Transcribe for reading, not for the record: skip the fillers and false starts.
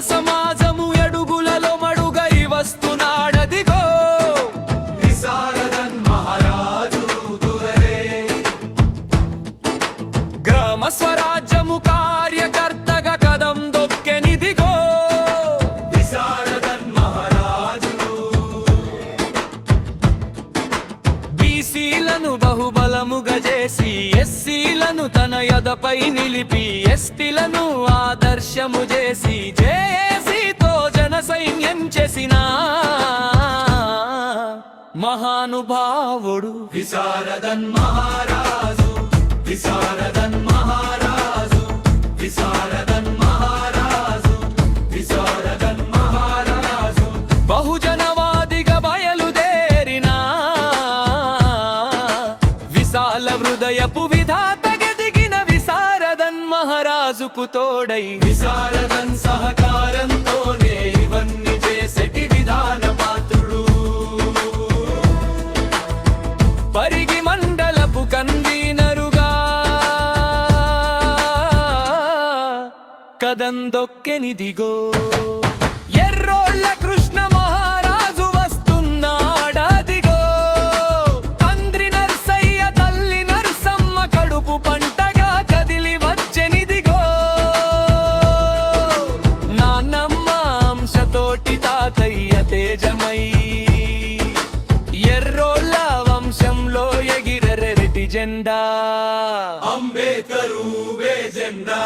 సమాజము ఎడుగులలో మడుగై వస్తున్నాడదిగో విశారదన్ మహారాజు దురరే. గ్రామ స్వరాజ్యము కార్యకర్తగా కదం దొక్కెనిదిగో విశారదన్ మహారాజు. బీసీలను బహుబలముగా చేసి ఎస్సీలను తన యదపై నిలిపి ఎస్టీలను ఆదర్శము చేసి జేఏసీతో జన సైన్యం చేసిన మహానుభావుడు విశారదన్ మహారాజు. విశారదన్ మహారాజు. విశారదన్ మహారాజు. విశారదన్ మహారాజు. బహుజనవాదిగా బయలుదేరిన విశాల హృదయపు విధాతగా దిగిన విశారదన్ మహారాజుకు తోడై విశారదన్ సహకారంతోనే ఇవన్నీ చేసేటి విధాన పాత్రుడు. పరిగి మండలపు కన్వీనరుగా కదందొక్కెనిదిగో ఎర్రోళ్ళ కృష్ణ మహారాజు వస్తున్నాడదిగో తండ్రి నర్సయ్య తల్లి నర్సమ్మ కడుపు పంటగా కదిలి వచ్చెనిదిగో నాన్నమ్మ అంశతోటి తాతయ్య తేజమై ఎర్రోళ్ళ వంశంలో ఎగిరెరెటి జెండా అంబేద్కరు వే జెండా.